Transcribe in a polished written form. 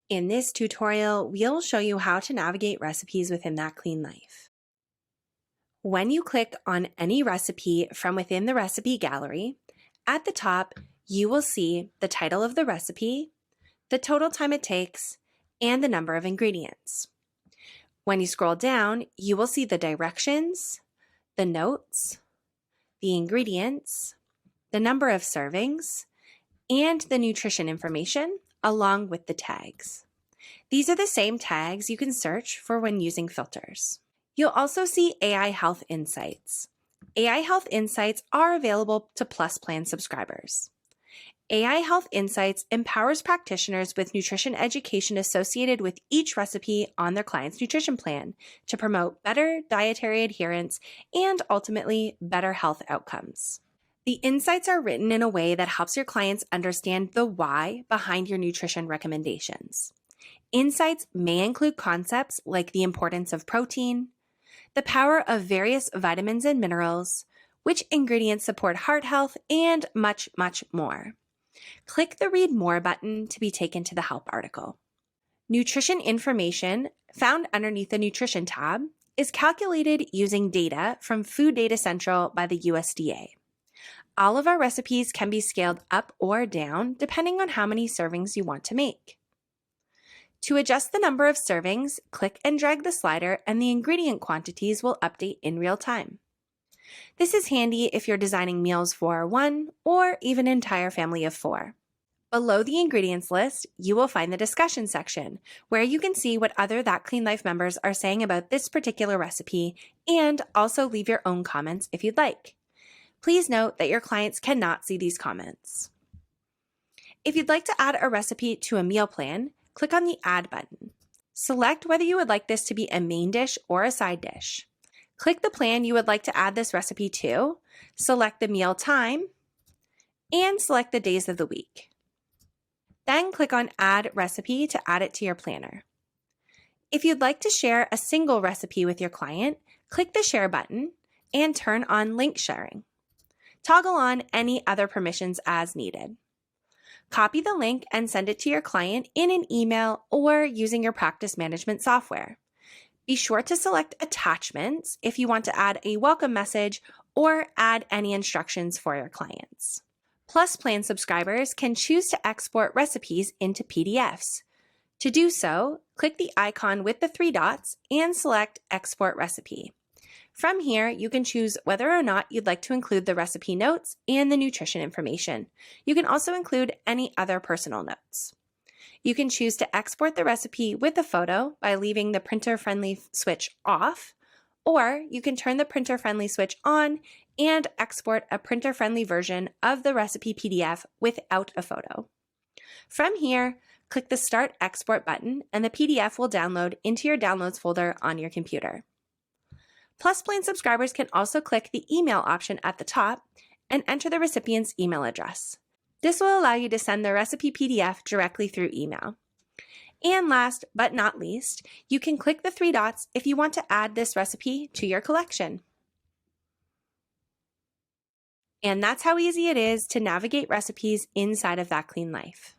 In this tutorial, we'll show you how to navigate recipes within That Clean Life. When you click on any recipe from within the recipe gallery, at the top, you will see the title of the recipe, the total time it takes, and the number of ingredients. When you scroll down, you will see the directions, the notes, the ingredients, the number of servings, and the nutrition information, along with the tags. These are the same tags you can search for when using filters. You'll also see AI Health Insights. AI Health Insights are available to Plus Plan subscribers. AI Health Insights empowers practitioners with nutrition education associated with each recipe on their client's nutrition plan to promote better dietary adherence and ultimately better health outcomes. The insights are written in a way that helps your clients understand the why behind your nutrition recommendations. Insights may include concepts like the importance of protein, the power of various vitamins and minerals, which ingredients support heart health, and much, much more. Click the Read More button to be taken to the help article. Nutrition information, found underneath the Nutrition tab, is calculated using data from Food Data Central by the USDA. All of our recipes can be scaled up or down depending on how many servings you want to make. To adjust the number of servings, click and drag the slider and the ingredient quantities will update in real time. This is handy if you're designing meals for one or even an entire family of 4. Below the ingredients list, you will find the discussion section where you can see what other That Clean Life members are saying about this particular recipe and also leave your own comments if you'd like. Please note that your clients cannot see these comments. If you'd like to add a recipe to a meal plan, click on the Add button. Select whether you would like this to be a main dish or a side dish. Click the plan you would like to add this recipe to, select the meal time, and select the days of the week. Then click on Add Recipe to add it to your planner. If you'd like to share a single recipe with your client, click the Share button and turn on link sharing. Toggle on any other permissions as needed. Copy the link and send it to your client in an email or using your practice management software. Be sure to select attachments if you want to add a welcome message or add any instructions for your clients. Plus Plan subscribers can choose to export recipes into PDFs. To do so, click the icon with the 3 dots and select Export Recipe. From here, you can choose whether or not you'd like to include the recipe notes and the nutrition information. You can also include any other personal notes. You can choose to export the recipe with a photo by leaving the printer-friendly switch off, or you can turn the printer-friendly switch on and export a printer-friendly version of the recipe PDF without a photo. From here, click the Start Export button and the PDF will download into your Downloads folder on your computer. Plus Plan subscribers can also click the email option at the top and enter the recipient's email address. This will allow you to send the recipe PDF directly through email. And last but not least, you can click the 3 dots if you want to add this recipe to your collection. And that's how easy it is to navigate recipes inside of That Clean Life.